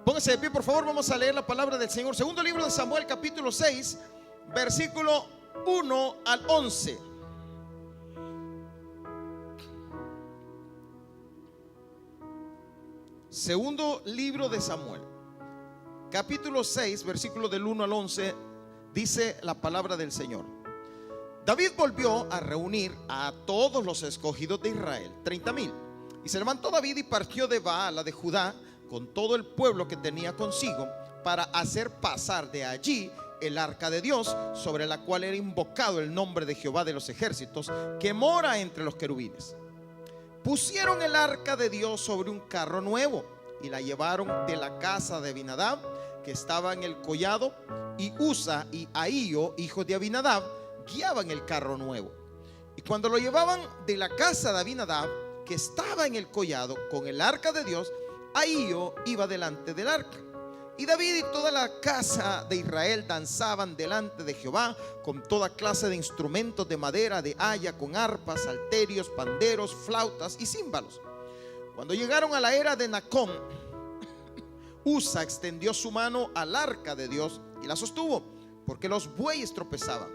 Póngase de pie, por favor, vamos a leer la palabra del Señor. Segundo libro de Samuel, capítulo 6, versículo 1 al 11. Segundo libro de Samuel, capítulo 6, versículo del 1 al 11, dice la palabra del Señor. David volvió a reunir a todos los escogidos de Israel, 30,000. Y se levantó David y partió de Baala de Judá con todo el pueblo que tenía consigo, para hacer pasar de allí el arca de Dios, sobre la cual era invocado el nombre de Jehová de los ejércitos, que mora entre los querubines. Pusieron el arca de Dios sobre un carro nuevo y la llevaron de la casa de Abinadab, que estaba en el collado, y Usa y Ahío, hijos de Abinadab, guiaban el carro nuevo. Y cuando lo llevaban de la casa de Abinadab, que estaba en el collado, con el arca de Dios, Ahío iba delante del arca. Y David y toda la casa de Israel danzaban delante de Jehová con toda clase de instrumentos de madera, de haya, con arpas, salterios, panderos, flautas y címbalos. Cuando llegaron a la era de Nacón, Usa extendió su mano al arca de Dios y la sostuvo, porque los bueyes tropezaban.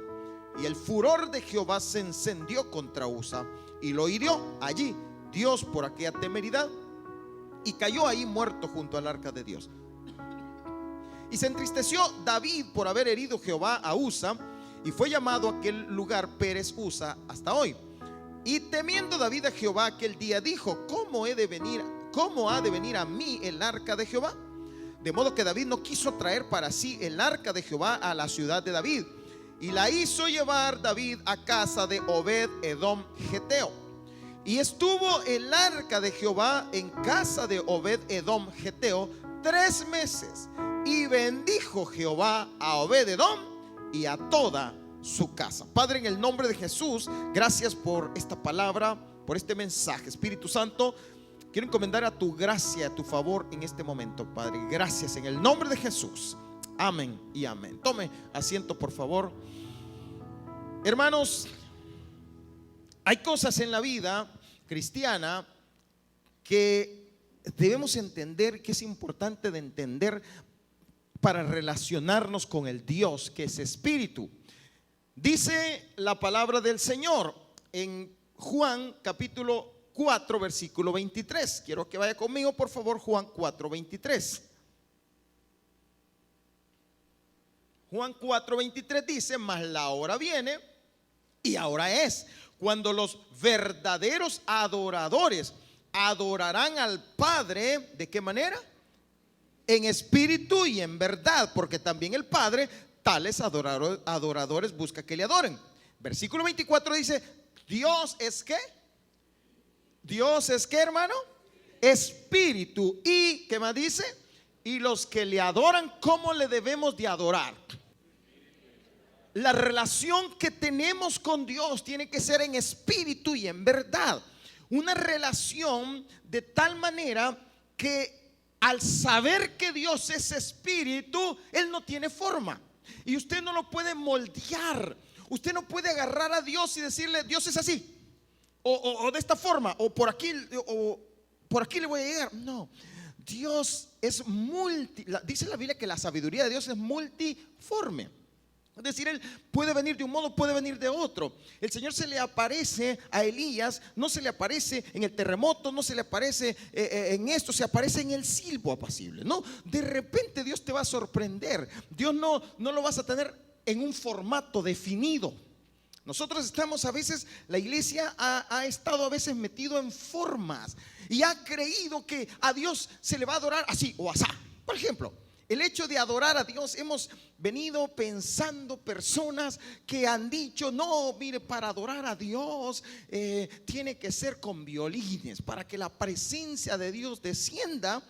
Y el furor de Jehová se encendió contra Usa y lo hirió allí Dios por aquella temeridad, y cayó ahí muerto junto al arca de Dios. Y se entristeció David por haber herido Jehová a Usa, y fue llamado aquel lugar Pérez Usa hasta hoy. Y temiendo David a Jehová aquel día, dijo: ¿Cómo ha de venir a mí el arca de Jehová? De modo que David no quiso traer para sí el arca de Jehová a la ciudad de David, y la hizo llevar David a casa de Obed Edom Geteo. Y estuvo el arca de Jehová en casa de Obed Edom Geteo 3 meses. Y bendijo Jehová a Obed Edom y a toda su casa. Padre, en el nombre de Jesús, gracias por esta palabra, por este mensaje. Espíritu Santo, quiero encomendar a tu gracia, a tu favor en este momento, Padre. Gracias en el nombre de Jesús. Amén y amén. Tome asiento, por favor. Hermanos, hay cosas en la vida cristiana que debemos entender, que es importante de entender para relacionarnos con el Dios que es espíritu. Dice la palabra del Señor en Juan capítulo 4 versículo 23. Quiero que vaya conmigo, por favor. Juan 4, 23. Juan 4, 23 dice: mas la hora viene, y ahora es, cuando los verdaderos adoradores adorarán al Padre. ¿De qué manera? En espíritu y en verdad, porque también el Padre tales adoradores busca que le adoren. Versículo 24 dice: Dios es ¿qué? Dios es ¿qué, hermano? Espíritu. ¿Y qué más dice? Y los que le adoran, ¿cómo le debemos de adorar? La relación que tenemos con Dios tiene que ser en espíritu y en verdad. Una relación de tal manera que al saber que Dios es espíritu, Él no tiene forma. Y usted no lo puede moldear. Usted no puede agarrar a Dios y decirle: Dios es así, o de esta forma, o por aquí le voy a llegar. No, Dios es dice la Biblia que la sabiduría de Dios es multiforme. Es decir, Él puede venir de un modo, puede venir de otro. El Señor se le aparece a Elías, no se le aparece en el terremoto, no se le aparece en esto, se aparece en el silbo apacible. No, de repente Dios te va a sorprender. Dios no lo vas a tener en un formato definido. Nosotros estamos a veces, la iglesia ha estado a veces metido en formas y ha creído que a Dios se le va a adorar así o asá. Por ejemplo, el hecho de adorar a Dios, hemos venido pensando personas que han dicho: no, mire, para adorar a Dios tiene que ser con violines. Para que la presencia de Dios descienda,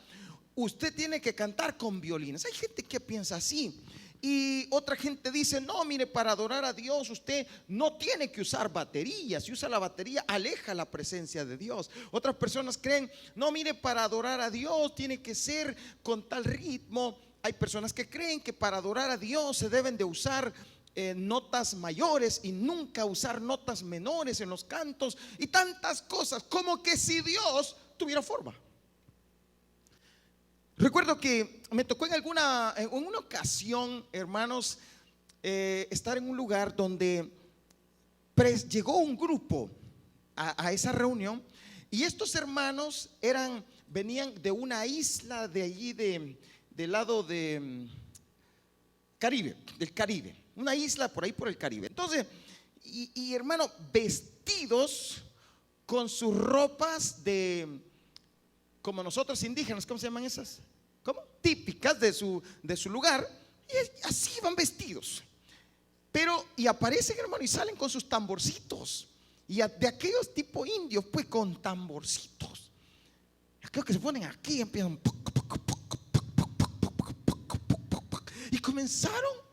usted tiene que cantar con violines. Hay gente que piensa así. Y otra gente dice: no, mire, para adorar a Dios usted no tiene que usar batería. Si usa la batería, aleja la presencia de Dios. Otras personas creen: no, mire, para adorar a Dios tiene que ser con tal ritmo. Hay personas que creen que para adorar a Dios se deben de usar notas mayores y nunca usar notas menores en los cantos, y tantas cosas, como que si Dios tuviera forma. Recuerdo que me tocó en una ocasión, hermanos, estar en un lugar donde llegó un grupo a esa reunión, y estos hermanos venían de una isla de allí del lado de Caribe, del Caribe, una isla por ahí por el Caribe. Entonces, y hermano, vestidos con sus ropas como nosotros indígenas, ¿cómo se llaman esas? ¿Cómo? Típicas de su lugar, y así van vestidos. Pero, y aparecen, hermano, y salen con sus tamborcitos, y de aquellos tipo indios, pues con tamborcitos, aquellos que se ponen aquí y empiezan, y comenzaron.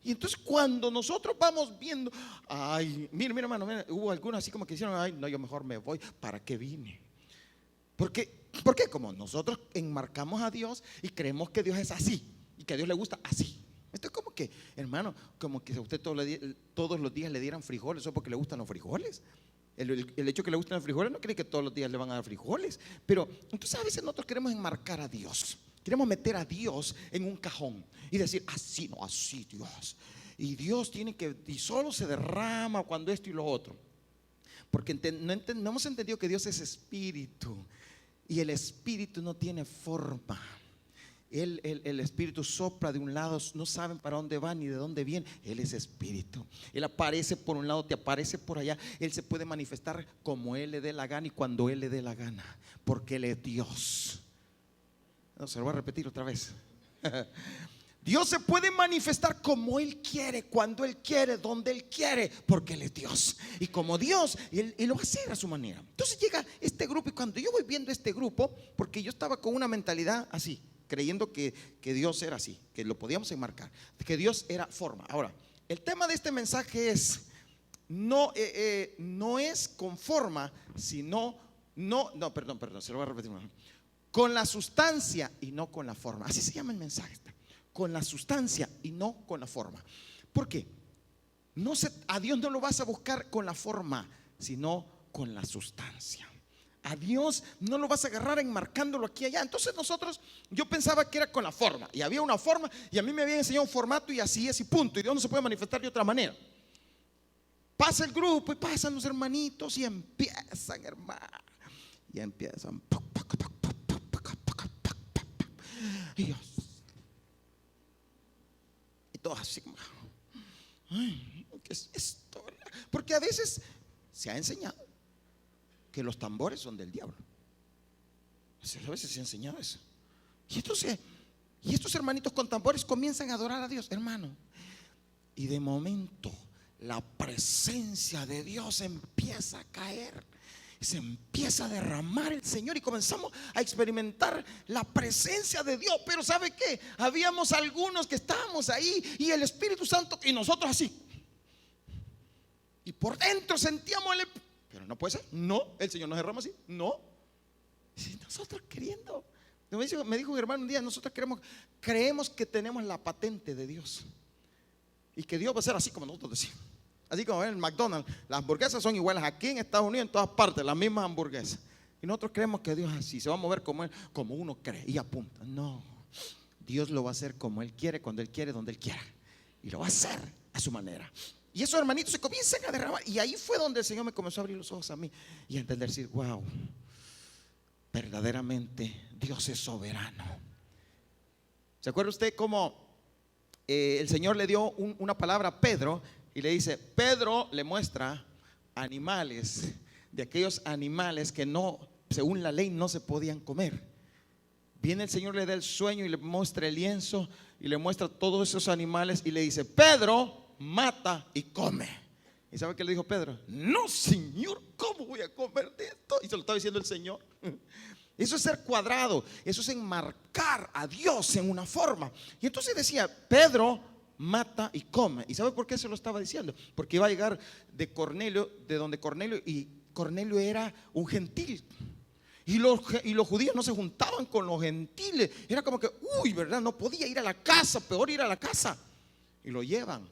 Y entonces cuando nosotros vamos viendo, ay, mira hermano, mira, hubo algunos así como que dijeron, ay, no, yo mejor me voy, ¿para qué vine? Porque como nosotros enmarcamos a Dios y creemos que Dios es así y que a Dios le gusta así. Esto es como que, hermano, como que a usted todos los días le dieran frijoles, ¿eso porque le gustan los frijoles? El hecho que le gustan los frijoles no quiere que todos los días le van a dar frijoles. Pero entonces a veces nosotros queremos enmarcar a Dios, queremos meter a Dios en un cajón y decir, así no, así Dios. Y Dios tiene que, y solo se derrama cuando esto y lo otro. Porque no hemos entendido que Dios es espíritu, y el espíritu no tiene forma. El espíritu sopla de un lado, no saben para dónde va ni de dónde viene. Él es espíritu. Él aparece por un lado, te aparece por allá. Él se puede manifestar como Él le dé la gana y cuando Él le dé la gana, porque Él es Dios. No, se lo voy a repetir otra vez. Dios se puede manifestar como Él quiere, cuando Él quiere, donde Él quiere, porque Él es Dios. Y como Dios, Él lo va a hacer a su manera. Entonces llega este grupo, y cuando yo voy viendo este grupo, porque yo estaba con una mentalidad así, creyendo que Dios era así, que lo podíamos enmarcar, que Dios era forma. Ahora, el tema de este mensaje es, no es con forma, sino, perdón, se lo voy a repetir. Con la sustancia y no con la forma. Así se llama el mensaje. Con la sustancia y no con la forma. ¿Por qué? A Dios no lo vas a buscar con la forma, sino con la sustancia. A Dios no lo vas a agarrar enmarcándolo aquí y allá. Entonces yo pensaba que era con la forma, y había una forma, y a mí me habían enseñado un formato, y así es y punto, y Dios no se puede manifestar de otra manera. Pasa el grupo y pasan los hermanitos y empiezan, hermano, y empiezan, y Dios, y todos así como, ay, ¿qué es esto? Porque a veces se ha enseñado que los tambores son del diablo. A veces se ha enseñado eso. Y estos hermanitos con tambores comienzan a adorar a Dios, hermano. Y de momento la presencia de Dios empieza a caer, se empieza a derramar el Señor, y comenzamos a experimentar la presencia de Dios. Pero ¿sabe qué? Habíamos algunos que estábamos ahí, y el Espíritu Santo, y nosotros así, y por dentro sentíamos pero no puede ser, no, el Señor nos derrama así, no. Si nosotros queriendo, me dijo un hermano un día, nosotros creemos que tenemos la patente de Dios, y que Dios va a ser así como nosotros decimos. Así como en el McDonald's, las hamburguesas son iguales aquí en Estados Unidos, en todas partes, las mismas hamburguesas. Y nosotros creemos que Dios es así, se va a mover como uno cree y apunta. No, Dios lo va a hacer como Él quiere, cuando Él quiere, donde Él quiera. Y lo va a hacer a su manera. Y esos hermanitos se comienzan a derramar. Y ahí fue donde el Señor me comenzó a abrir los ojos a mí y a entender, decir, wow, verdaderamente Dios es soberano. ¿Se acuerda usted cómo el Señor le dio una palabra a Pedro? Y le dice, Pedro le muestra animales, de aquellos animales que no, según la ley, no se podían comer. Viene el Señor, le da el sueño y le muestra el lienzo y le muestra todos esos animales y le dice, Pedro, mata y come. ¿Y sabe qué le dijo Pedro? No, Señor, ¿cómo voy a comer de esto? Y se lo estaba diciendo el Señor. Eso es ser cuadrado, eso es enmarcar a Dios en una forma. Y entonces decía, Pedro, mata y come. ¿Y sabe por qué se lo estaba diciendo? Porque iba a llegar de donde Cornelio, y Cornelio era un gentil. Y los judíos no se juntaban con los gentiles. Era como que, ¿verdad? No podía ir a la casa, peor ir a la casa. Y lo llevan.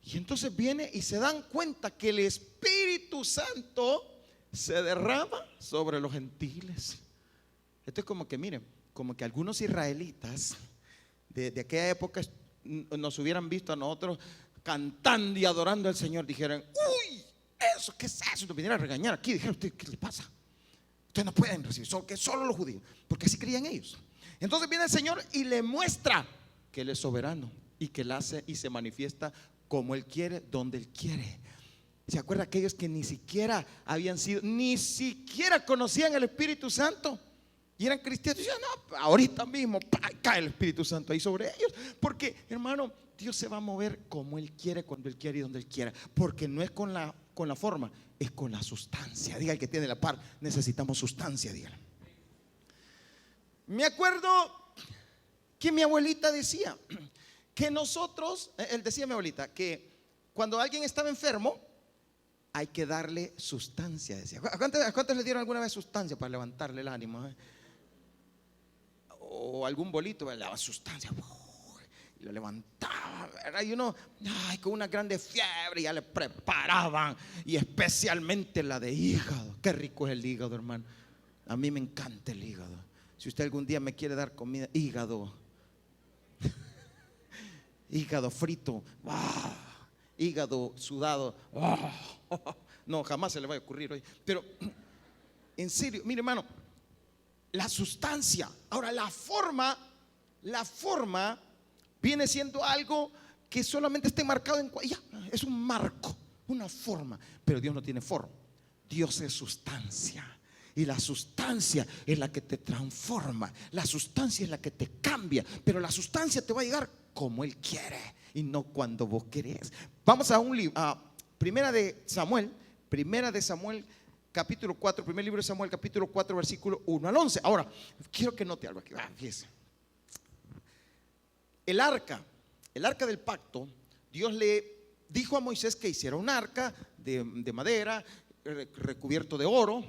Y entonces viene y se dan cuenta que el Espíritu Santo se derrama sobre los gentiles. Esto es como que, miren, como que algunos israelitas de aquella época nos hubieran visto a nosotros cantando y adorando al Señor, dijeran: uy, eso, ¿qué es eso? Nos vinieron a regañar aquí. Dijeron: ¿qué les pasa? Ustedes no pueden recibir, que solo los judíos, porque así creían ellos. Entonces viene el Señor y le muestra que Él es soberano y que Él hace y se manifiesta como Él quiere, donde Él quiere. ¿Se acuerda aquellos que ni siquiera habían sido, ni siquiera conocían el Espíritu Santo y eran cristianos? Y decían: no, ahorita mismo cae el Espíritu Santo ahí sobre ellos. Porque, hermano, Dios se va a mover como Él quiere, cuando Él quiere y donde Él quiera. Porque no es con la forma, es con la sustancia. Diga el que tiene la par: necesitamos sustancia, dígale. Me acuerdo que mi abuelita decía que nosotros, él decía, mi abuelita, que cuando alguien estaba enfermo hay que darle sustancia, decía. ¿A cuántos le dieron alguna vez sustancia para levantarle el ánimo? O algún bolito, le daba sustancia y lo levantaba, ¿verdad? Y uno, con una grande fiebre, ya le preparaban, y especialmente la de hígado. Qué rico es el hígado, hermano. A mí me encanta el hígado. Si usted algún día me quiere dar comida, hígado frito, hígado sudado, no, jamás se le va a ocurrir hoy. Pero en serio, mire, hermano, la sustancia. Ahora, la forma viene siendo algo que solamente esté marcado ya, es un marco, una forma. Pero Dios no tiene forma. Dios es sustancia. Y la sustancia es la que te transforma. La sustancia es la que te cambia. Pero la sustancia te va a llegar como Él quiere y no cuando vos querés. Vamos a un libro, Primera de Samuel capítulo 4, primer libro de Samuel capítulo 4, versículo 1 al 11. Ahora, quiero que note algo aquí. Fíjese. El arca del pacto, Dios le dijo a Moisés que hiciera un arca de madera, recubierto de oro.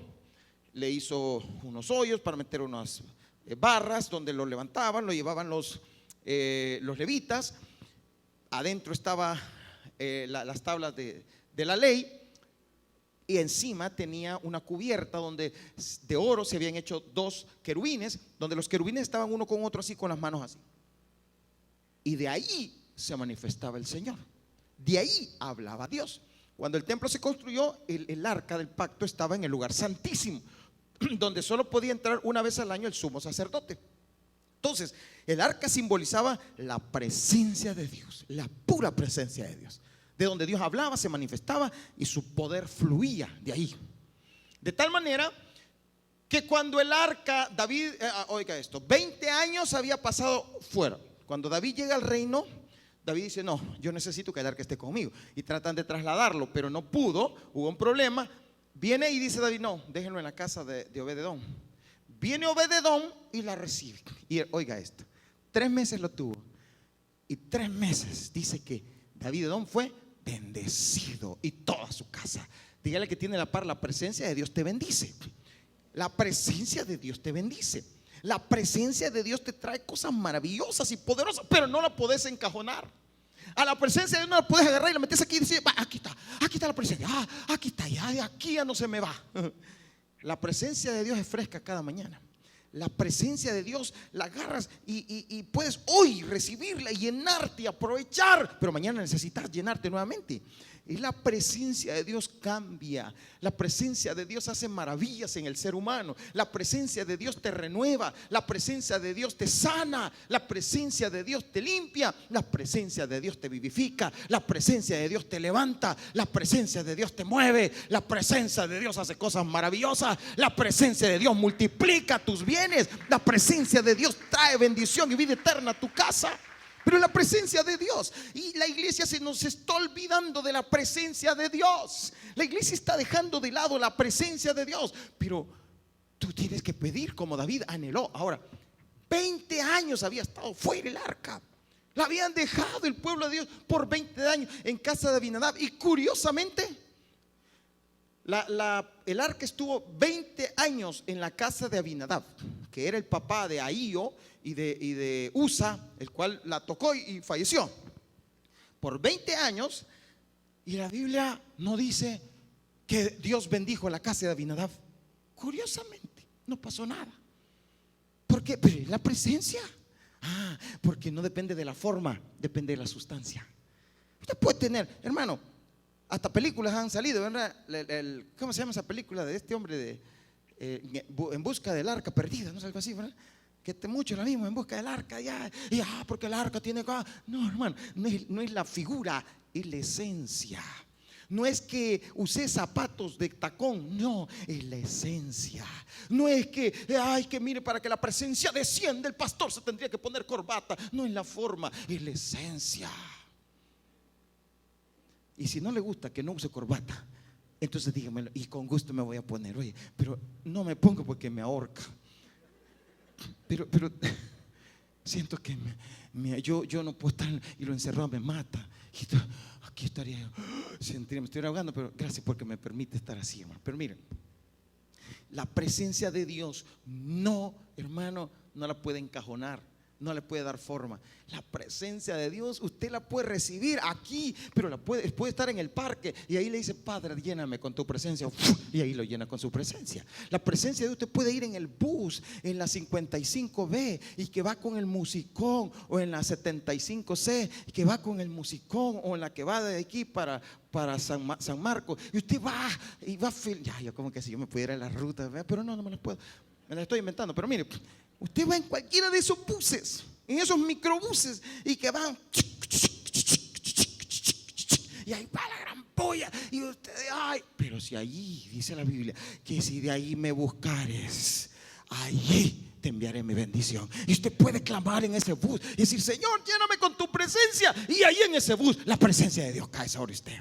Le hizo unos hoyos para meter unas barras donde lo levantaban, lo llevaban los levitas. Adentro estaban las tablas de la ley, y encima tenía una cubierta donde de oro se habían hecho 2 querubines, donde los querubines estaban uno con otro así, con las manos así. Y de ahí se manifestaba el Señor, de ahí hablaba Dios. Cuando el templo se construyó, el arca del pacto estaba en el lugar santísimo, donde solo podía entrar una vez al año el sumo sacerdote. Entonces, el arca simbolizaba la presencia de Dios, la pura presencia de Dios. De donde Dios hablaba, se manifestaba y su poder fluía de ahí. De tal manera que cuando el arca, David, oiga esto, 20 años había pasado fuera. Cuando David llega al reino, David dice: no, yo necesito que el arca esté conmigo. Y tratan de trasladarlo, pero no pudo, hubo un problema. Viene y dice David: no, déjenlo en la casa de Obed-edom. Viene Obed-edom y la recibe. Y oiga esto, 3 meses lo tuvo. Y 3 meses dice que David-edom fue bendecido y toda su casa. Dígale que tiene la par: la presencia de Dios te bendice. La presencia de Dios te bendice. La presencia de Dios te trae cosas maravillosas y poderosas, pero no la podés encajonar. A la presencia de Dios no la puedes agarrar y la metes aquí y decir: aquí está la presencia, aquí está, ya de aquí ya no se me va. La presencia de Dios es fresca cada mañana. La presencia de Dios la agarras y puedes hoy recibirla y llenarte y aprovechar, pero mañana necesitas llenarte nuevamente. Y la presencia de Dios cambia. La presencia de Dios hace maravillas en el ser humano. La presencia de Dios te renueva. La presencia de Dios te sana. La presencia de Dios te limpia. La presencia de Dios te vivifica. La presencia de Dios te levanta. La presencia de Dios te mueve. La presencia de Dios hace cosas maravillosas. La presencia de Dios multiplica tus bienes. La presencia de Dios trae bendición y vida eterna a tu casa. Pero la presencia de Dios, y la iglesia se nos está olvidando de la presencia de Dios. La iglesia está dejando de lado la presencia de Dios. Pero tú tienes que pedir como David anheló. Ahora, 20 años había estado fuera el arca. La habían dejado el pueblo de Dios por 20 años en casa de Abinadab. Y curiosamente, el arca estuvo 20 años en la casa de Abinadab, que era el papá de Ahío y de Usa, el cual la tocó y falleció por 20 años. Y la Biblia no dice que Dios bendijo la casa de Abinadab. Curiosamente, no pasó nada. ¿Por ¿Por qué? Pero es la presencia. Porque no depende de la forma, depende de la sustancia. Usted puede tener, hermano, hasta películas han salido, ¿verdad? ¿Cómo se llama esa película de este hombre de En busca del arca perdida? No es algo así, ¿verdad? Que muchos la vimos, En busca del arca, ya, y porque el arca tiene. No, hermano, no es la figura, es la esencia. No es que use zapatos de tacón, no, es la esencia. No es que mire, para que la presencia descienda, el pastor se tendría que poner corbata. No es la forma, es la esencia. Y si no le gusta que no use corbata, entonces dígamelo y con gusto me voy a poner. Oye, pero no me pongo porque me ahorca. Pero siento que yo no puedo estar, y lo encerrado me mata. Y aquí estaría yo, me estoy ahogando, pero gracias porque me permite estar así, hermano. Pero miren, la presencia de Dios no, hermano, no la puede encajonar, no le puede dar forma. La presencia de Dios usted la puede recibir aquí, pero puede estar en el parque y ahí le dice: Padre, lléname con tu presencia, y ahí lo llena con su presencia. La presencia de Dios, usted puede ir en el bus, en la 55B, y que va con el musicón, o en la 75C, y que va con el musicón, o en la que va de aquí para San Marcos, y usted va y va yo como que si yo me pudiera ir a la ruta, ¿verdad? Pero no me las puedo, me las estoy inventando. Pero mire, usted va en cualquiera de esos buses, en esos microbuses, y que van, y ahí va la gran polla, y usted, pero si allí dice la Biblia que si de ahí me buscares, allí te enviaré mi bendición. Y usted puede clamar en ese bus y decir: Señor, lléname con tu presencia. Y ahí en ese bus la presencia de Dios cae sobre usted.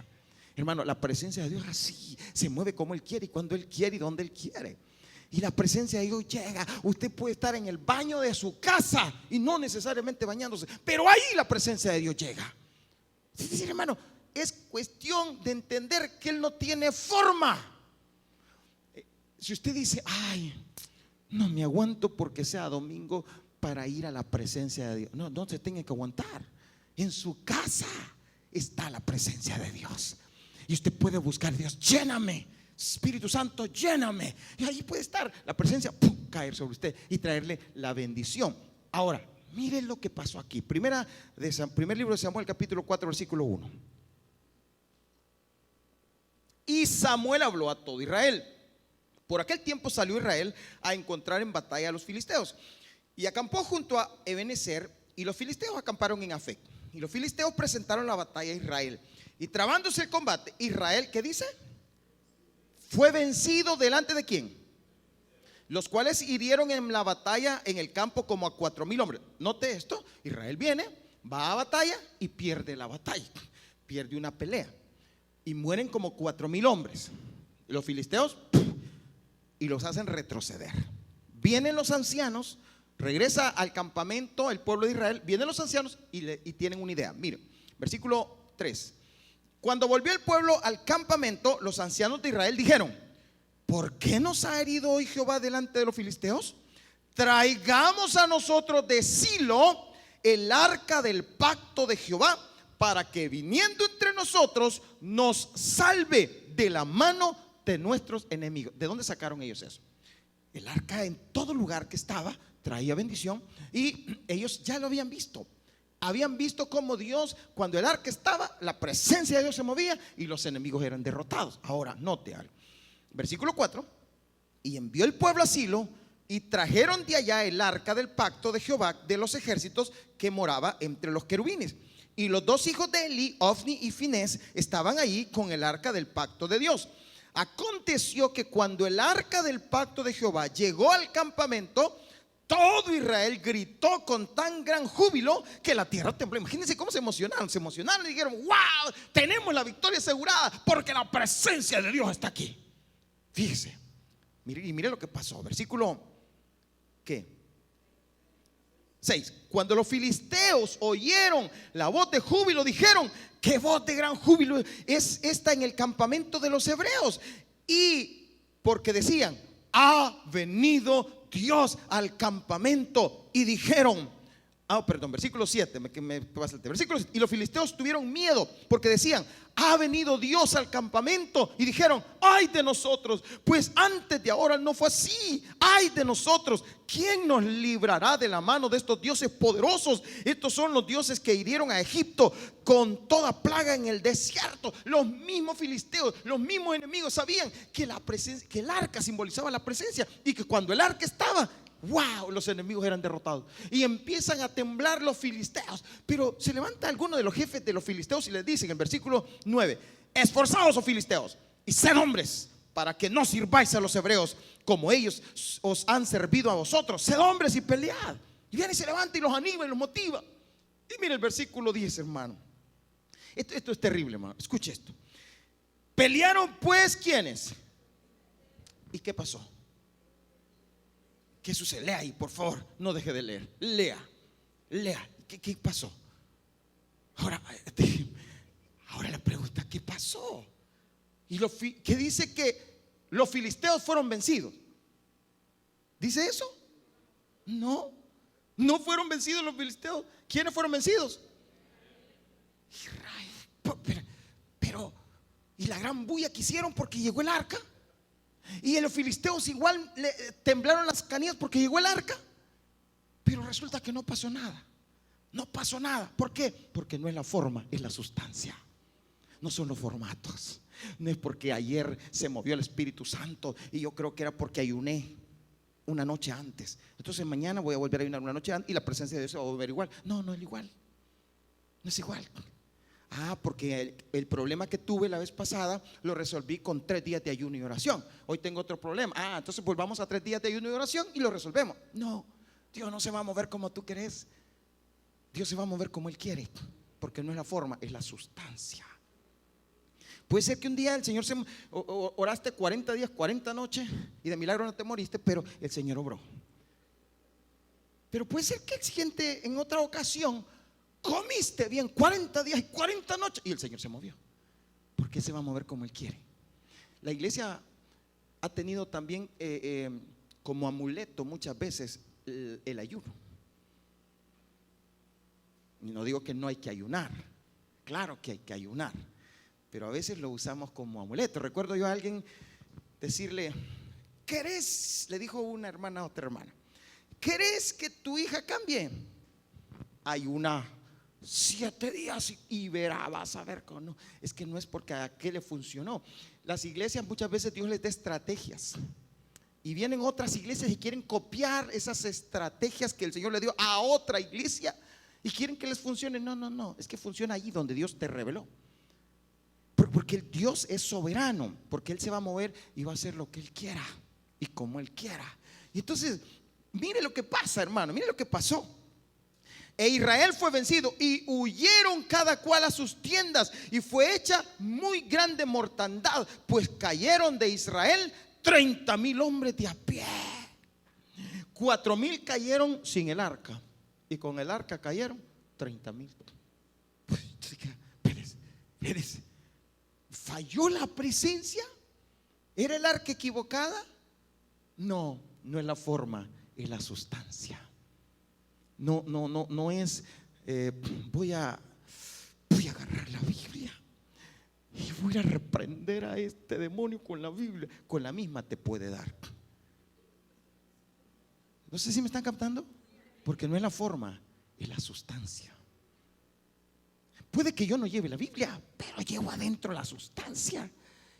Hermano, la presencia de Dios así se mueve como Él quiere, y cuando Él quiere y donde Él quiere. Y la presencia de Dios llega. Usted puede estar en el baño de su casa y no necesariamente bañándose, pero ahí la presencia de Dios llega. Es decir, hermano, es cuestión de entender que Él no tiene forma. Si usted dice: no me aguanto porque sea domingo para ir a la presencia de Dios, no se tenga que aguantar. En su casa está la presencia de Dios, y usted puede buscar a Dios: lléname, Espíritu Santo, lléname. Y ahí puede estar la presencia, caer sobre usted y traerle la bendición. Ahora, miren lo que pasó aquí. Primer libro de Samuel, capítulo 4, versículo 1. Y Samuel habló a todo Israel. Por aquel tiempo salió Israel a encontrar en batalla a los filisteos, y acampó junto a Ebenezer, y los filisteos acamparon en Afec. Y los filisteos presentaron la batalla a Israel, y trabándose el combate, Israel, ¿qué dice? Fue vencido delante de ¿quién? Los cuales hirieron en la batalla en el campo como a 4,000 hombres. Note esto: Israel viene, va a batalla y pierde la batalla, pierde una pelea, y mueren como 4,000 hombres. Los filisteos y los hacen retroceder. Vienen los ancianos, regresa al campamento el pueblo de Israel, vienen los ancianos y tienen una idea. Miren, versículo 3. Cuando volvió el pueblo al campamento, los ancianos de Israel dijeron: ¿por qué nos ha herido hoy Jehová delante de los filisteos? Traigamos a nosotros de Silo el arca del pacto de Jehová, para que viniendo entre nosotros nos salve de la mano de nuestros enemigos. ¿De dónde sacaron ellos eso? El arca en todo lugar que estaba traía bendición, y ellos ya lo habían visto. Habían visto cómo Dios, cuando el arca estaba, la presencia de Dios se movía y los enemigos eran derrotados. Ahora, note algo. Versículo 4. Y envió el pueblo a Silo, y trajeron de allá el arca del pacto de Jehová de los ejércitos, que moraba entre los querubines. Y los dos hijos de Eli, Ofni y Finés, estaban allí con el arca del pacto de Dios. Aconteció que cuando el arca del pacto de Jehová llegó al campamento, todo Israel gritó con tan gran júbilo que la tierra tembló. Imagínense cómo se emocionaron y dijeron: wow, tenemos la victoria asegurada porque la presencia de Dios está aquí. Fíjese, mire lo que pasó. Versículo, ¿qué? 6. Cuando los filisteos oyeron la voz de júbilo, dijeron: ¿qué voz de gran júbilo es esta en el campamento de los hebreos? Y porque decían: ha venido Dios al campamento. Y dijeron: Perdón, versículo 7, versículo 7. Y los filisteos tuvieron miedo porque decían: ha venido Dios al campamento. Y dijeron: ay de nosotros, pues antes de ahora no fue así. Ay de nosotros, ¿quién nos librará de la mano de estos dioses poderosos? Estos son los dioses que hirieron a Egipto con toda plaga en el desierto. Los mismos filisteos, los mismos enemigos sabían que la presencia, que el arca simbolizaba la presencia, y que cuando el arca estaba, wow, los enemigos eran derrotados. Y empiezan a temblar los filisteos. Pero se levanta alguno de los jefes de los filisteos y les dice en el versículo 9: esforzaos, oh filisteos, y sed hombres, para que no sirváis a los hebreos como ellos os han servido a vosotros. Sed hombres y pelead. Y viene y se levanta y los anima y los motiva. Y mire el versículo 10, hermano. Esto es terrible, hermano. Escuche esto. Pelearon pues, ¿quiénes? ¿Y qué pasó? ¿Qué sucede? Lea ahí, por favor. No deje de leer. Lea. ¿Qué pasó? Ahora la pregunta: ¿qué pasó? Y ¿qué dice? Que los filisteos fueron vencidos. ¿Dice eso? No fueron vencidos los filisteos. ¿Quiénes fueron vencidos? Israel. Pero ¿y la gran bulla que hicieron porque llegó el arca? Y los filisteos igual temblaron las canillas porque llegó el arca. Pero resulta que no pasó nada. No pasó nada. ¿Por qué? Porque no es la forma, es la sustancia. No son los formatos. No es porque ayer se movió el Espíritu Santo y yo creo que era porque ayuné una noche antes, entonces mañana voy a volver a ayunar una noche antes y la presencia de Dios se va a volver igual. No es igual. No es igual. Porque el problema que tuve la vez pasada lo resolví con 3 días de ayuno y oración. Hoy tengo otro problema. Entonces volvamos a 3 días de ayuno y oración y lo resolvemos. No, Dios no se va a mover como tú querés. Dios se va a mover como Él quiere, porque no es la forma, es la sustancia. Puede ser que un día el Señor oraste 40 días, 40 noches y de milagro no te moriste, pero el Señor obró. Pero puede ser que el siguiente, en otra ocasión, comiste bien 40 días y 40 noches y el Señor se movió, porque se va a mover como Él quiere. La iglesia ha tenido también como amuleto muchas veces el ayuno. Y no digo que no hay que ayunar, claro que hay que ayunar, pero a veces lo usamos como amuleto. Recuerdo yo a alguien decirle: ¿querés? Le dijo una hermana a otra hermana: ¿querés que tu hija cambie? Ayuna 7 días y verá, vas a ver cómo no. Es que no es porque a qué le funcionó. Las iglesias muchas veces Dios les da estrategias y vienen otras iglesias y quieren copiar esas estrategias que el Señor le dio a otra iglesia y quieren que les funcione. No, es que funciona allí donde Dios te reveló, porque el Dios es soberano, porque Él se va a mover y va a hacer lo que Él quiera y como Él quiera. Y entonces mire lo que pasa, hermano, mire lo que pasó. E Israel fue vencido y huyeron cada cual a sus tiendas, y fue hecha muy grande mortandad, pues cayeron de Israel 30,000 hombres de a pie. 4,000 cayeron sin el arca, y con el arca cayeron 30,000. Espérese. ¿Falló la presencia? ¿Era el arca equivocada? No es la forma, es la sustancia. No es voy a agarrar la Biblia y voy a reprender a este demonio con la Biblia. Con la misma te puede dar. No sé si me están captando, porque no es la forma, es la sustancia. Puede que yo no lleve la Biblia, pero llevo adentro la sustancia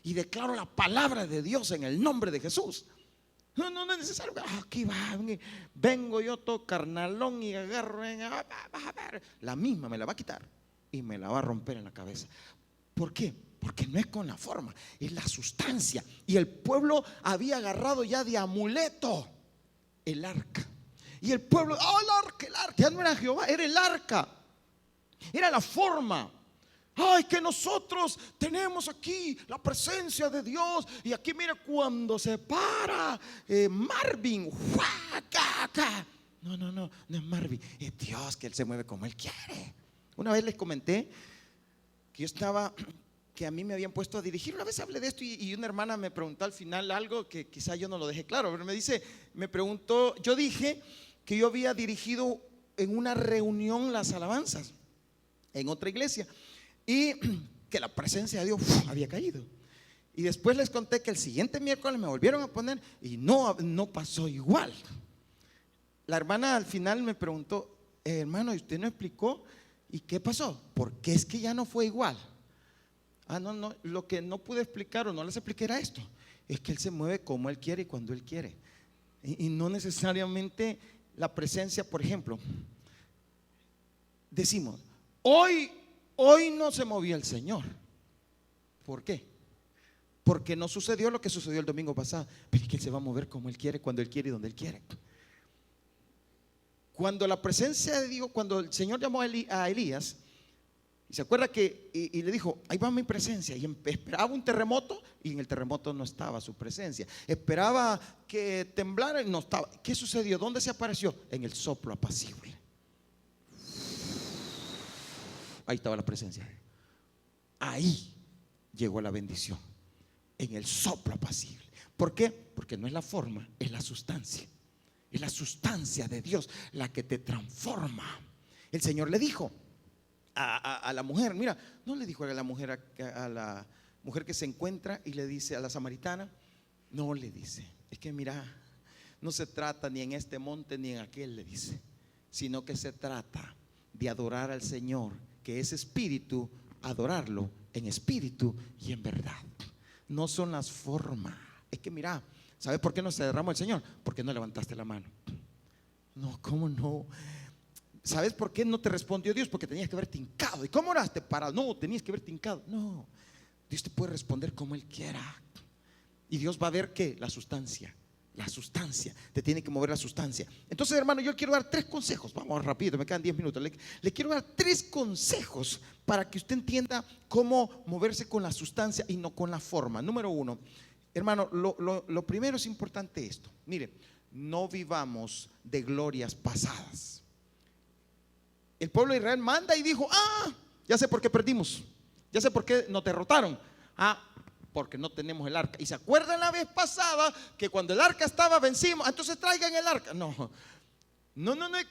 y declaro la palabra de Dios en el nombre de Jesús. No es necesario. Aquí vengo yo todo carnalón y agarro. Vas a ver. La misma me la va a quitar y me la va a romper en la cabeza. ¿Por qué? Porque no es con la forma, es la sustancia. Y el pueblo había agarrado ya de amuleto el arca. Y el pueblo, el arca, ya no era Jehová, era el arca, era la forma. Que nosotros tenemos aquí la presencia de Dios. Y aquí mira cuando se para Marvin. No es Marvin, es Dios, que Él se mueve como Él quiere. Una vez les comenté que a mí me habían puesto a dirigir. Una vez hablé de esto y una hermana me preguntó al final algo que quizá yo no lo dejé claro, pero me preguntó, yo dije que yo había dirigido en una reunión las alabanzas en otra iglesia y que la presencia de Dios había caído. Y después les conté que el siguiente miércoles me volvieron a poner y no pasó igual. La hermana al final me preguntó: hermano, ¿y usted no explicó? ¿Y qué pasó? Porque es que ya no fue igual. No, lo que no pude explicar o no les expliqué era esto: es que Él se mueve como Él quiere y cuando Él quiere. Y no necesariamente la presencia. Por ejemplo, decimos: hoy no se movió el Señor. ¿Por qué? Porque no sucedió lo que sucedió el domingo pasado. Pero es que Él se va a mover como Él quiere, cuando Él quiere y donde Él quiere. Cuando la presencia de Dios, cuando el Señor llamó a Elías, y se acuerda que y le dijo: ahí va mi presencia, y esperaba un terremoto, y en el terremoto no estaba su presencia. Esperaba que temblara y no estaba. ¿Qué sucedió? ¿Dónde se apareció? En el soplo apacible. Ahí estaba la presencia. Ahí llegó la bendición, en el soplo apacible. ¿Por qué? Porque no es la forma, es la sustancia. Es la sustancia de Dios la que te transforma. El Señor le dijo a la mujer, mira, no le dijo a la mujer que se encuentra y le dice a la samaritana, no le dice, es que mira, no se trata ni en este monte ni en aquel, le dice, sino que se trata de adorar al Señor, que es espíritu, adorarlo en espíritu y en verdad. No son las formas. Es que mira, ¿sabes por qué no se derramó el Señor? Porque no levantaste la mano. No, ¿cómo no? ¿Sabes por qué no te respondió Dios? Porque tenías que haberte hincado. ¿Y cómo oraste? No, tenías que haberte hincado. No, Dios te puede responder como Él quiera. Y Dios va a ver ¿qué? La sustancia. La sustancia, te tiene que mover la sustancia. Entonces, hermano, yo quiero dar 3 consejos. Vamos rápido, me quedan 10 minutos. Le quiero dar 3 consejos para que usted entienda cómo moverse con la sustancia y no con la forma. Número 1, hermano, lo primero es importante esto. Mire, no vivamos de glorias pasadas. El pueblo de Israel manda y dijo: ya sé por qué perdimos, ya sé por qué nos derrotaron. Porque no tenemos el arca. Y se acuerdan la vez pasada que cuando el arca estaba vencimos, entonces traigan el arca. No,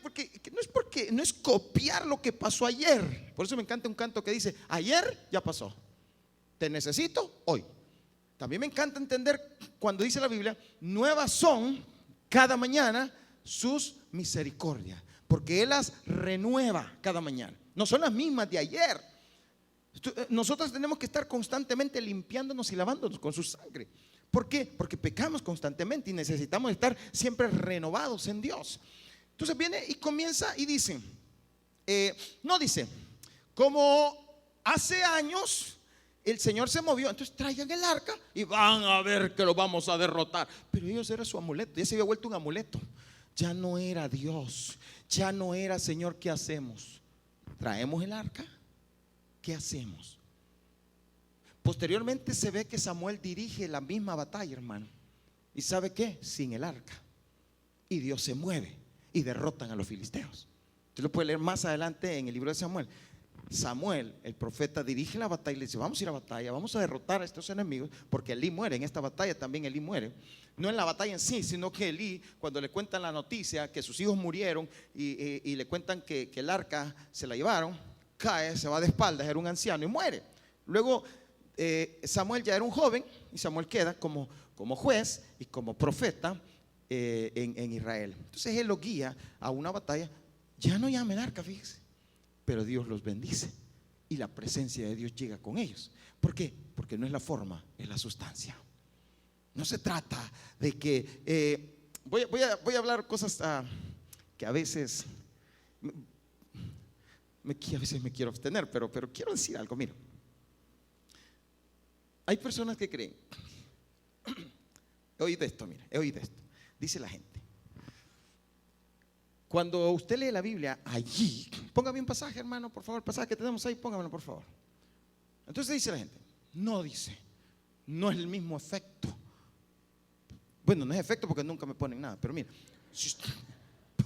porque no es copiar lo que pasó ayer. Por eso me encanta un canto que dice: ayer ya pasó, te necesito hoy. También me encanta entender cuando dice la Biblia: nuevas son cada mañana sus misericordias, porque Él las renueva cada mañana. No son las mismas de ayer. Nosotros tenemos que estar constantemente limpiándonos y lavándonos con su sangre. ¿Por qué? Porque pecamos constantemente y necesitamos estar siempre renovados en Dios. Entonces viene y comienza y dice, no dice, como hace años el Señor se movió, entonces traigan el arca y van a ver que lo vamos a derrotar. Pero ellos era su amuleto, ya se había vuelto un amuleto. Ya no era Dios, ya no era Señor, ¿qué hacemos? ¿Traemos el arca? ¿Qué hacemos? Posteriormente se ve que Samuel dirige la misma batalla, hermano. ¿Y sabe qué? Sin el arca. Y Dios se mueve y derrotan a los filisteos. Usted lo puede leer más adelante en el libro de Samuel. Samuel, el profeta, dirige la batalla y le dice: vamos a ir a batalla, vamos a derrotar a estos enemigos, porque Elí muere en esta batalla, también Elí muere. No en la batalla en sí, sino que Elí, cuando le cuentan la noticia que sus hijos murieron y le cuentan que el arca se la llevaron, cae, se va de espaldas, era un anciano y muere. Luego Samuel ya era un joven y Samuel queda como juez y como profeta en Israel. Entonces él lo guía a una batalla. Ya no llama el arca, fíjese, pero Dios los bendice y la presencia de Dios llega con ellos. ¿Por qué? Porque no es la forma, es la sustancia. No se trata de que voy a hablar cosas que a veces me quiero abstener, pero quiero decir algo. Mira, hay personas que creen, he oído esto, dice la gente, cuando usted lee la Biblia allí, póngame un pasaje, hermano, por favor, el pasaje que tenemos ahí, póngamelo, por favor. Entonces dice la gente, no es el mismo efecto. Bueno, no es efecto porque nunca me ponen nada, pero mira,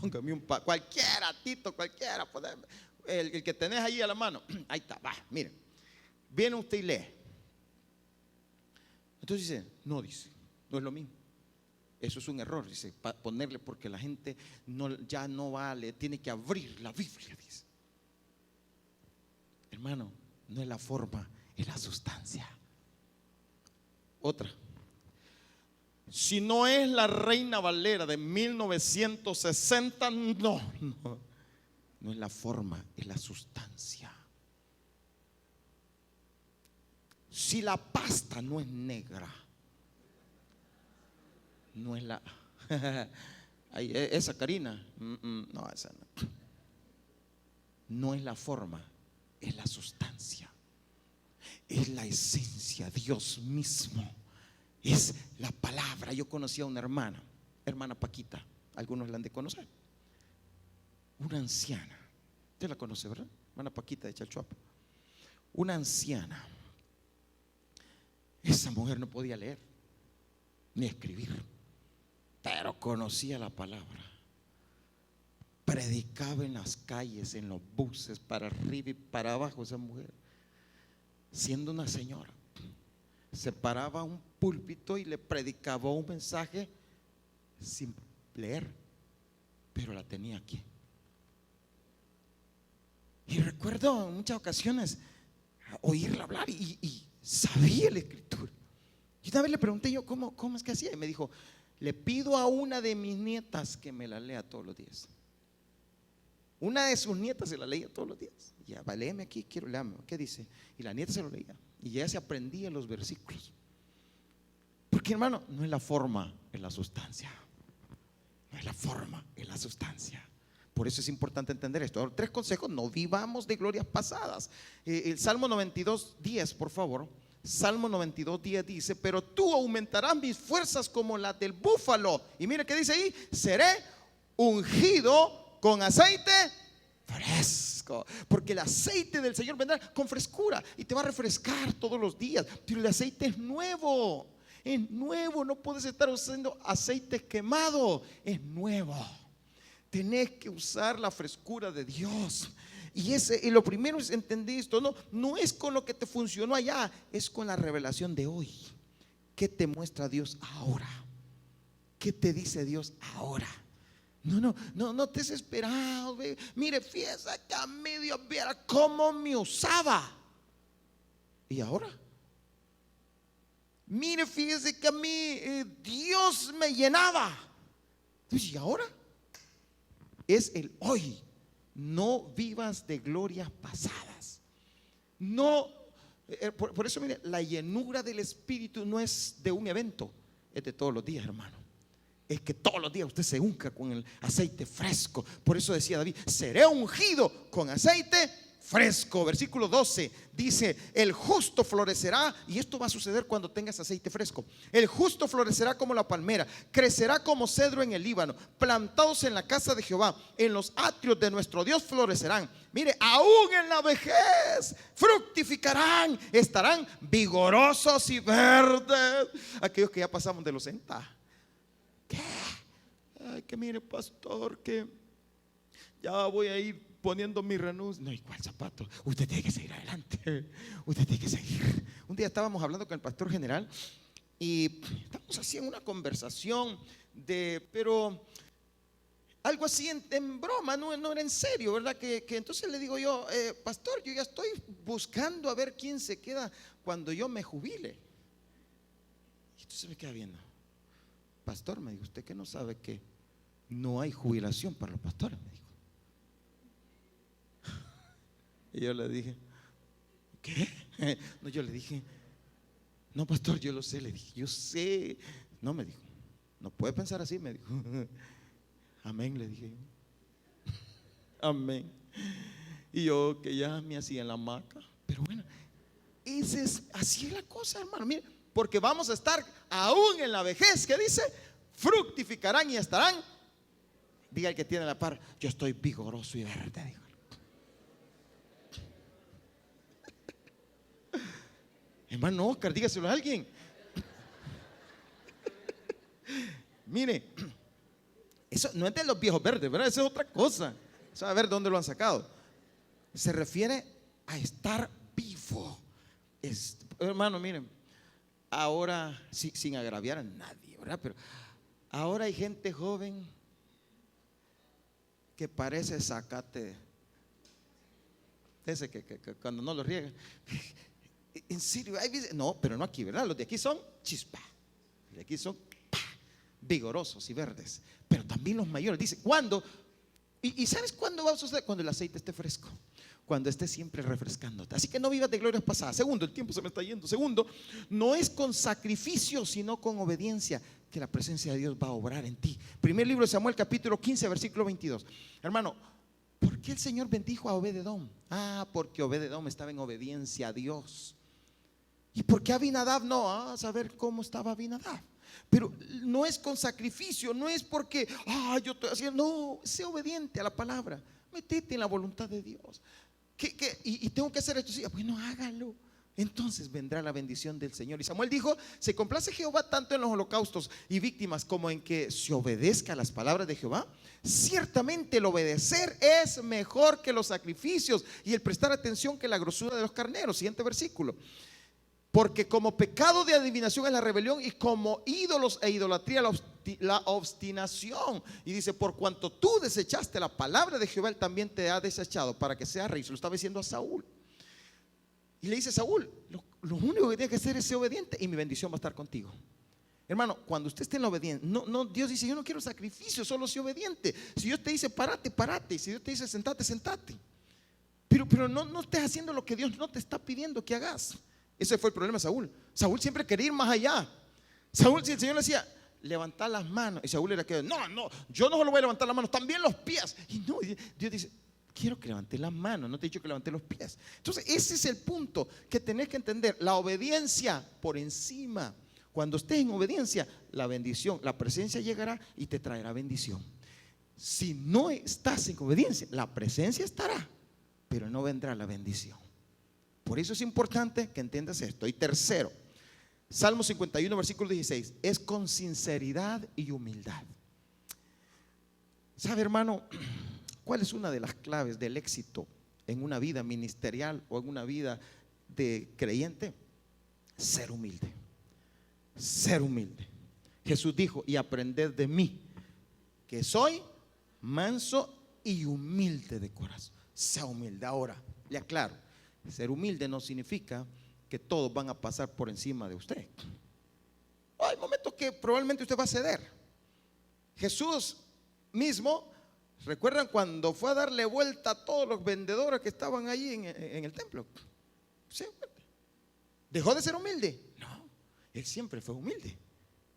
póngame cualquiera, Tito, cualquiera, el que tenés ahí a la mano, ahí está, va, mire, viene usted y lee. Entonces dice, no es lo mismo. Eso es un error, dice, ponerle, porque la gente ya no vale, tiene que abrir la Biblia, dice. Hermano, no es la forma, es la sustancia. Otra. Si no es la Reina Valera de 1960, no es la forma, es la sustancia. Si la pasta no es negra, no es la esa Karina, no, esa no. No es la forma, es la sustancia, es la esencia, Dios mismo, es la palabra. Yo conocí a una hermana Paquita, algunos la han de conocer, una anciana. Usted la conoce, ¿verdad? Hermana Paquita de Chalchuapa, una anciana. Esa mujer no podía leer ni escribir, pero conocía la palabra. Predicaba en las calles, en los buses, para arriba y para abajo. Esa mujer, siendo una señora, se paraba a un púlpito y le predicaba un mensaje sin leer, pero la tenía aquí. Y recuerdo en muchas ocasiones oírla hablar y sabía la escritura. Y una vez le pregunté yo, ¿cómo es que hacía? Y me dijo, le pido a una de mis nietas que me la lea todos los días. Una de sus nietas se la leía todos los días. Ya, léeme aquí, quiero leerme. ¿Qué dice? Y la nieta se lo leía. Y ella se aprendía los versículos. Porque, hermano, no es la forma, es la sustancia. No es la forma, es la sustancia. Por eso es importante entender esto. Ahora, 3 consejos: no vivamos de glorias pasadas. El Salmo 92:10, por favor. Salmo 92:10 dice: pero tú aumentarás mis fuerzas como las del búfalo. Y mire qué dice ahí: seré ungido con aceite fresco. Porque el aceite del Señor vendrá con frescura y te va a refrescar todos los días. Pero el aceite es nuevo. Es nuevo, no puedes estar usando aceite quemado. Es nuevo. Tenés que usar la frescura de Dios. Y lo primero es entender esto. No es con lo que te funcionó allá, es con la revelación de hoy. ¿Qué te muestra Dios ahora? ¿Qué te dice Dios ahora? No te desesperado. Mire, fíjese que a mí Dios viera cómo me usaba. ¿Y ahora? Mire, fíjese que a mí Dios me llenaba. ¿Y ahora? Es el hoy. No vivas de glorias pasadas. No, por eso mire, la llenura del Espíritu no es de un evento, es de todos los días, hermano. Es que todos los días usted se unca con el aceite fresco. Por eso decía David: seré ungido con aceite fresco. Versículo 12 dice: el justo florecerá. Y esto va a suceder cuando tengas aceite fresco. El justo florecerá como la palmera, crecerá como cedro en el Líbano. Plantados en la casa de Jehová, en los atrios de nuestro Dios florecerán. Mire, aún en la vejez fructificarán, estarán vigorosos y verdes. Aquellos que ya pasamos de los 60. ¿Qué? Ay, que mire, pastor, que ya voy a ir poniendo mi renuncia. No, ¿y cuál zapato? Usted tiene que seguir adelante. Usted tiene que seguir. Un día estábamos hablando con el pastor general y estábamos así en una conversación pero algo así en broma, no era en serio, ¿verdad? Que entonces le digo yo: pastor, yo ya estoy buscando a ver quién se queda cuando yo me jubile. Y entonces me queda viendo: pastor, me dijo, ¿usted que no sabe que no hay jubilación para los pastores? Me dijo. Y yo le dije: ¿qué? No, yo le dije: no, pastor, yo lo sé. Le dije: yo sé. No, me dijo: no puede pensar así, me dijo. Amén, le dije yo. Amén. Y yo que ya me hacía en la hamaca. Pero bueno, así es la cosa, hermano. Mire, porque vamos a estar aún en la vejez, que dice: fructificarán y estarán. Diga el que tiene la par: yo estoy vigoroso y verde, digo. Hermano Oscar, dígaselo a alguien. Mire, eso no es de los viejos verdes, ¿verdad? Eso es otra cosa. Eso a ver dónde lo han sacado. Se refiere a estar vivo. Hermano, miren, ahora sin agraviar a nadie, ¿verdad? Pero Ahora hay gente joven que parece zacate. Ese que cuando no lo riega. En serio, no, pero no aquí, ¿verdad? Los de aquí son chispa. Los de aquí son vigorosos y verdes. Pero también los mayores. Dice, ¿cuándo? ¿Y sabes cuándo va a suceder? Cuando el aceite esté fresco. Cuando esté siempre refrescándote. Así que no vivas de glorias pasadas. Segundo, el tiempo se me está yendo. Segundo, no es con sacrificio, sino con obediencia que la presencia de Dios va a obrar en ti. Primer libro de Samuel, capítulo 15, versículo 22. Hermano, ¿por qué el Señor bendijo a Obed-edom? Porque Obed-edom estaba en obediencia a Dios. ¿Y por qué Abinadab no? A saber cómo estaba Abinadab. Pero no es con sacrificio, no es porque yo estoy haciendo, no, sé obediente a la palabra, métete en la voluntad de Dios. Y tengo que hacer esto, sí, bueno, hágalo. Entonces vendrá la bendición del Señor. Y Samuel dijo: se complace Jehová tanto en los holocaustos y víctimas como en que se obedezca a las palabras de Jehová. Ciertamente el obedecer es mejor que los sacrificios y el prestar atención que la grosura de los carneros. Siguiente versículo. Porque como pecado de adivinación es la rebelión, y como ídolos e idolatría la obstinación. Y dice: por cuanto tú desechaste la palabra de Jehová, él también te ha desechado para que seas rey. Se lo estaba diciendo a Saúl. Y le dice: Saúl, lo único que tienes que hacer es ser obediente y mi bendición va a estar contigo. Hermano, cuando usted esté en la obediencia, no, Dios dice: yo no quiero sacrificio, solo sé obediente. Si Dios te dice párate, párate. Si Dios te dice sentate, sentate. Pero no estés haciendo lo que Dios no te está pidiendo que hagas. Ese fue el problema de Saúl. Saúl siempre quería ir más allá. Saúl, si el Señor le decía levantar las manos, y Saúl era que no, yo no solo voy a levantar las manos, también los pies. Y no, Dios dice: quiero que levantes las manos, no te he dicho que levantes los pies. Entonces ese es el punto que tenés que entender. La obediencia por encima. Cuando estés en obediencia, la bendición, la presencia llegará y te traerá bendición. Si no estás en obediencia, la presencia estará, pero no vendrá la bendición. Por eso es importante que entiendas esto. Y tercero, Salmo 51, versículo 16, es con sinceridad y humildad. ¿Sabe, hermano, cuál es una de las claves del éxito en una vida ministerial o en una vida de creyente? Ser humilde. Ser humilde. Jesús dijo: y aprended de mí, que soy manso y humilde de corazón. Sea humilde. Ahora, le aclaro, ser humilde no significa que todos van a pasar por encima de usted. Hay momentos que probablemente usted va a ceder. Jesús mismo, ¿recuerdan cuando fue a darle vuelta a todos los vendedores que estaban allí en el templo? ¿Sí? ¿Dejó de ser humilde? No, él siempre fue humilde.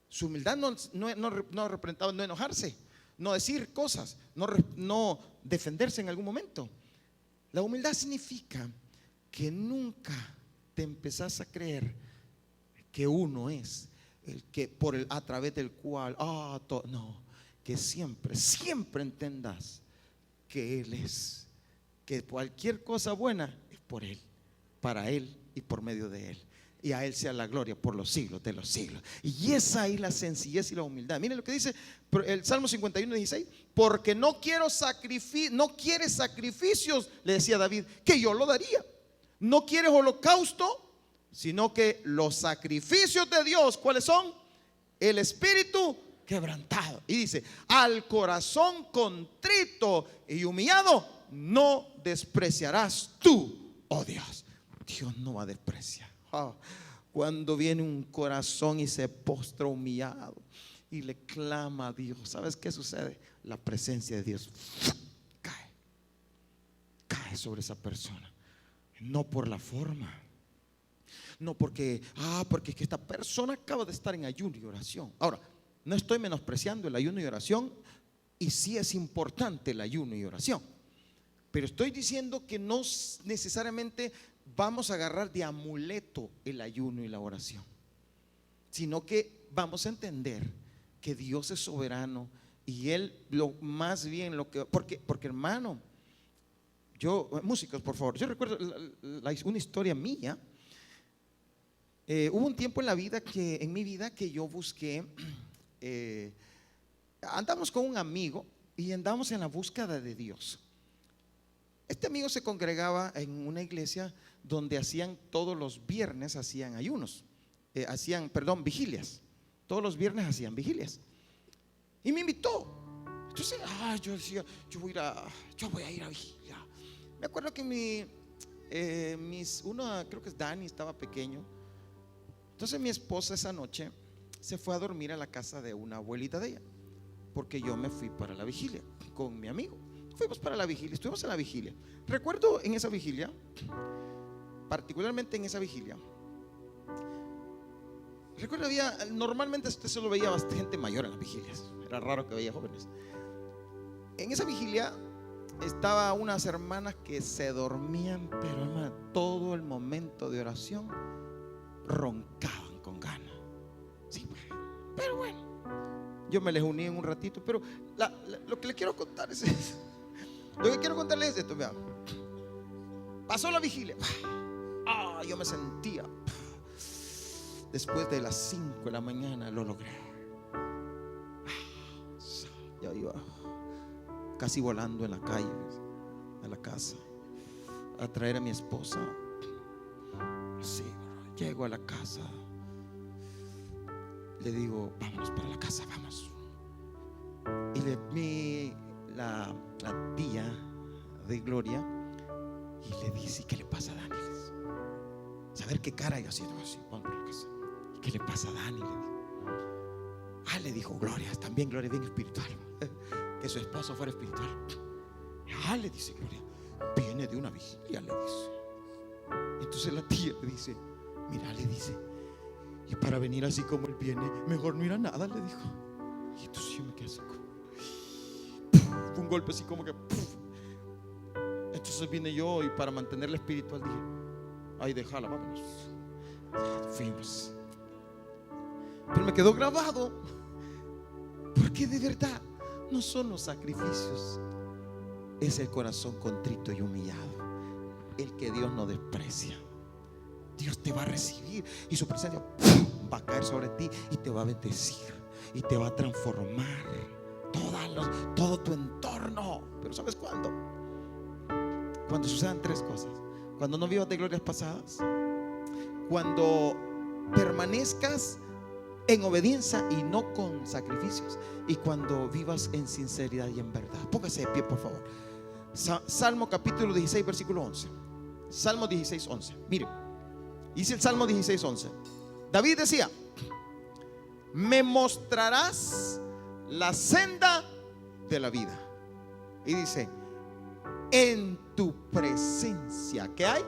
Su humildad no representaba no enojarse, no decir cosas, no defenderse en algún momento. La humildad significa que nunca te empezás a creer que uno es el que a través del cual no, que siempre entendas que Él es, que cualquier cosa buena es por Él, para Él y por medio de Él, y a Él sea la gloria por los siglos de los siglos. Y esa es la sencillez y la humildad. Miren lo que dice el Salmo 51, 16: porque no quieres sacrificios, le decía David, que yo lo daría. No quieres holocausto, sino que los sacrificios de Dios, ¿cuáles son? El espíritu quebrantado. Y dice: al corazón contrito y humillado no despreciarás tú, oh Dios. Dios no va a despreciar. Cuando viene un corazón y se postra humillado y le clama a Dios, ¿sabes qué sucede? La presencia de Dios cae sobre esa persona. No por la forma, no porque es que esta persona acaba de estar en ayuno y oración. Ahora, no estoy menospreciando el ayuno y oración, y sí es importante el ayuno y oración, pero estoy diciendo que no necesariamente vamos a agarrar de amuleto el ayuno y la oración, sino que vamos a entender que Dios es soberano y Él porque hermano, músicos, por favor, yo recuerdo una historia mía. Hubo un tiempo en mi vida que yo busqué, andamos con un amigo y andamos en la búsqueda de Dios. Este amigo se congregaba en una iglesia donde todos los viernes hacían ayunos, vigilias. Todos los viernes hacían vigilias. y me invitó. Entonces, yo decía, yo voy a ir a vigilia. Me acuerdo que creo que es Dani, estaba pequeño. Entonces mi esposa esa noche se fue a dormir a la casa de una abuelita de ella, porque yo me fui para la vigilia con mi amigo. Fuimos para la vigilia, estuvimos en la vigilia. Recuerdo en esa vigilia, particularmente en esa vigilia, recuerdo normalmente usted solo veía bastante gente mayor en las vigilias, era raro que veía jóvenes. En esa vigilia estaba unas hermanas que se dormían, pero hermano, todo el momento de oración roncaban con ganas. Sí, pero bueno, yo me les uní en un ratito. Pero lo que les quiero contar es eso. Lo que quiero contarles es esto, vean. Pasó la vigilia. Yo me sentía, después de las 5 de la mañana lo logré. Ya iba casi volando en la calle a la casa a traer a mi esposa. Sí, llego a la casa, le digo, vámonos para la casa, vamos. Y la tía de Gloria, y le dice, ¿qué le pasa a Dani? Saber qué cara, y así, vamos para la casa. ¿Qué le pasa a Dani? Le dijo Gloria, también Gloria bien espiritual, que su esposo fuera espiritual. Le dice Gloria, viene de una vigilia, le dice. Entonces la tía le dice, mira, le dice, y para venir así como él viene, mejor no ir a nada, le dijo. Y entonces yo me quedé así como, fue un golpe así como que, entonces vine yo y para mantenerla espiritual dije, ay, déjala, vámonos. Fuimos. Pero me quedó grabado, porque de verdad no son los sacrificios, es el corazón contrito y humillado el que Dios no desprecia. Dios te va a recibir y su presencia va a caer sobre ti y te va a bendecir y te va a transformar todo tu entorno. Pero ¿sabes cuándo? Cuando sucedan 3 cosas: cuando no vivas de glorias pasadas, cuando permanezcas en obediencia y no con sacrificios, y cuando vivas en sinceridad y en verdad. Póngase de pie, por favor. Salmo capítulo 16, versículo 11. Salmo 16, 11. Mire, dice el Salmo 16, 11. David decía, me mostrarás la senda de la vida. Y dice, en tu presencia, ¿qué hay?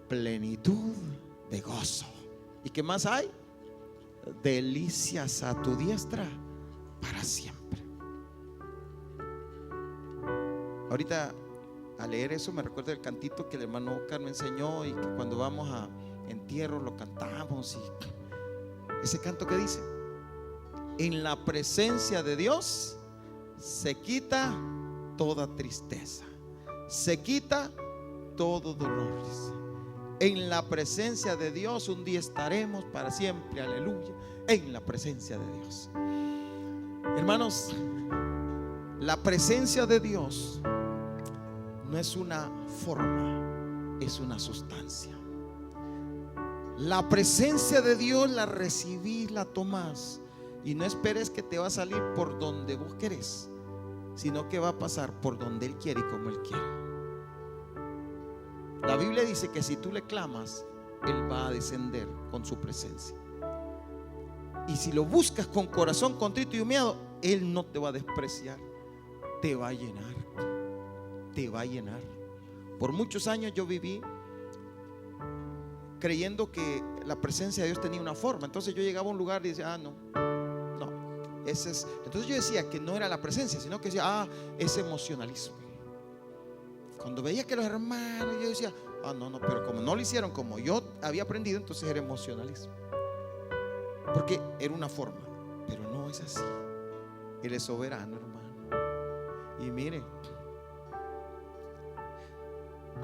Plenitud de gozo. ¿Y qué más hay? Delicias a tu diestra para siempre. Ahorita al leer eso me recuerda el cantito que el hermano Oscar me enseñó, y que cuando vamos a entierros lo cantamos. Y ese canto que dice, en la presencia de Dios se quita toda tristeza, se quita todo dolor. En la presencia de Dios un día estaremos para siempre, aleluya, en la presencia de Dios. Hermanos, la presencia de Dios no es una forma, es una sustancia. La presencia de Dios la recibís, la tomás, y no esperes que te va a salir por donde vos querés, sino que va a pasar por donde Él quiere y como Él quiere. La Biblia dice que si tú le clamas, Él va a descender con su presencia. Y si lo buscas con corazón contrito y humillado, Él no te va a despreciar, te va a llenar, te va a llenar. Por muchos años yo viví creyendo que la presencia de Dios tenía una forma. Entonces yo llegaba a un lugar y decía, no, ese es. Entonces yo decía que no era la presencia, sino que decía, es emocionalismo. Cuando veía que los hermanos, yo decía, no, pero como no lo hicieron como yo había aprendido, entonces era emocionalismo, porque era una forma. Pero no es así. Él es soberano, hermano. Y mire,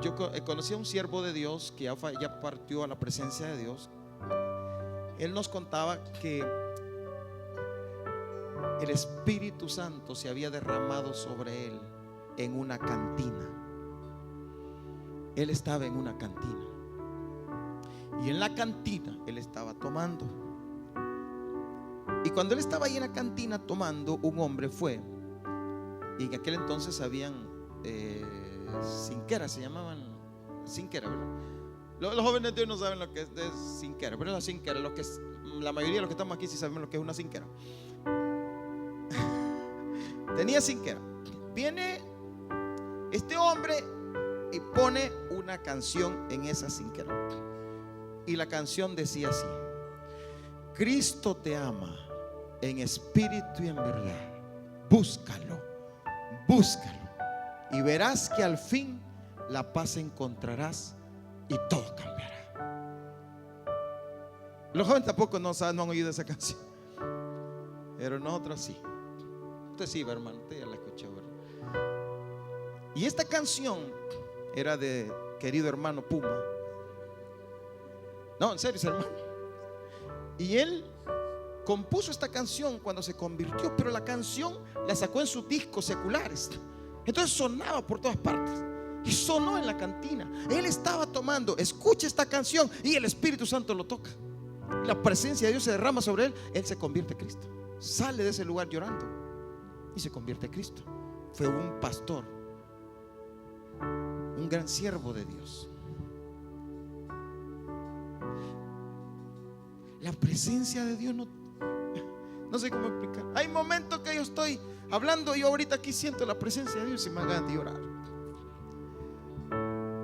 yo conocí a un siervo de Dios que ya partió a la presencia de Dios. Él nos contaba que el Espíritu Santo se había derramado sobre él en una cantina. Él estaba en una cantina, y en la cantina él estaba tomando. Y cuando él estaba ahí en la cantina tomando, un hombre fue, y en aquel entonces habían cinqueras, se llamaban cinqueras, ¿verdad? Los jóvenes de hoy no saben lo que es cinquera, pero la cinquera, la mayoría de los que estamos aquí sí sabemos lo que es una cinquera. Tenía cinquera. Viene este hombre y pone una canción en esa cinquera. Y la canción decía así: Cristo te ama en espíritu y en verdad. Búscalo, búscalo, y verás que al fin la paz encontrarás y todo cambiará. Los jóvenes tampoco no han oído esa canción, pero nosotros sí. Usted sí, hermano, usted ya la escuchó, ¿verdad? Y esta canción era de querido hermano Puma. No, en serio, hermano. Y él compuso esta canción cuando se convirtió, pero la canción la sacó en sus discos seculares. Entonces sonaba por todas partes y sonó en la cantina. Él estaba tomando, escucha esta canción y el Espíritu Santo lo toca. La presencia de Dios se derrama sobre él. Él se convierte en Cristo. Sale de ese lugar llorando y se convierte en Cristo. Fue un pastor, un gran siervo de Dios. La presencia de Dios no sé cómo explicar. Hay momentos que yo estoy hablando, yo ahorita aquí siento la presencia de Dios y me hagan de llorar.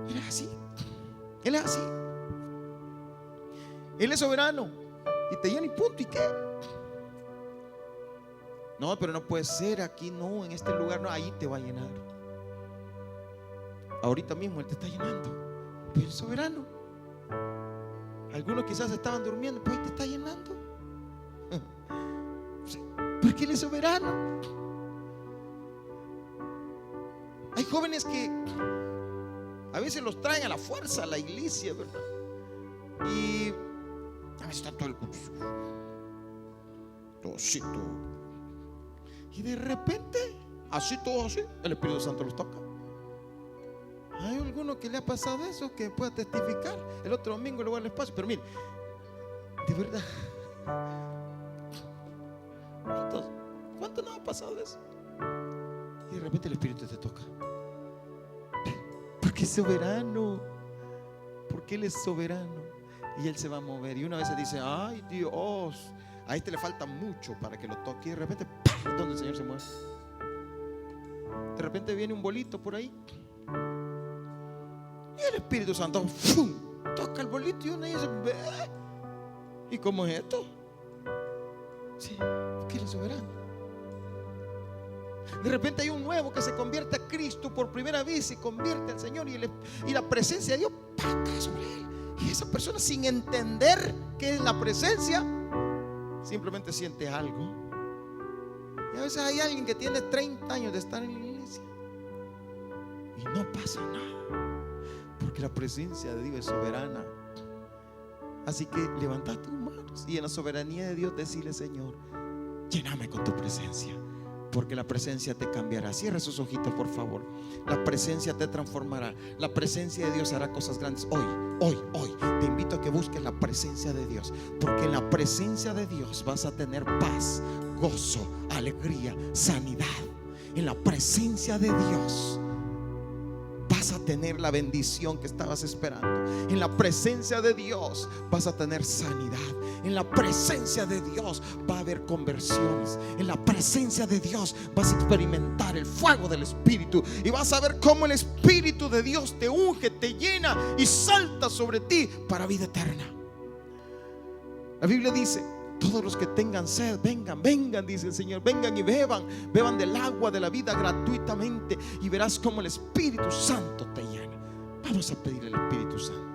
Él es así. Él es así. Él es soberano y te llena y punto. ¿Y qué? No, pero no puede ser aquí, no, en este lugar no, ahí te va a llenar. Ahorita mismo Él te está llenando. Pero Él es soberano. Algunos quizás estaban durmiendo, pues Él te está llenando. Porque Él es soberano. Hay jóvenes que a veces los traen a la fuerza a la iglesia, ¿verdad? Y a veces está todo el tosito. Y de repente, así todo así, el Espíritu Santo los toca. Hay alguno que le ha pasado eso, que pueda testificar. El otro domingo le voy al espacio. Pero mire, de verdad, ¿cuánto nos ha pasado de eso? Y de repente el Espíritu te toca. Porque es soberano. Porque Él es soberano. Y Él se va a mover. Y una vez se dice: ay Dios, a este le falta mucho para que lo toque. Y de repente, ¡pam!, donde el Señor se mueve. De repente viene un bolito por ahí. Y el Espíritu Santo ¡fum!, toca el bolito y uno dice: ¿y cómo es esto? Sí, porque Él es soberano. De repente hay un nuevo que se convierte a Cristo por primera vez, se convierte al Señor y la presencia de Dios cae sobre él. Y esa persona, sin entender qué es la presencia, simplemente siente algo. Y a veces hay alguien que tiene 30 años de estar en la iglesia y no pasa nada, porque la presencia de Dios es soberana. Así que levanta tus manos y en la soberanía de Dios decirle: Señor, lléname con tu presencia, porque la presencia te cambiará. Cierra sus ojitos, por favor. La presencia te transformará. La presencia de Dios hará cosas grandes. Hoy te invito a que busques la presencia de Dios, porque en la presencia de Dios vas a tener paz, gozo, alegría, sanidad. En la presencia de Dios vas a tener la bendición que estabas esperando. En la presencia de Dios vas a tener sanidad. En la presencia de Dios va a haber conversiones. En la presencia de Dios vas a experimentar el fuego del Espíritu y vas a ver cómo el Espíritu de Dios te unge, te llena y salta sobre ti para vida eterna. La Biblia dice: todos los que tengan sed, vengan, dice el Señor, vengan y beban del agua de la vida gratuitamente, y verás cómo el Espíritu Santo te llena. Vamos a pedirle al Espíritu Santo.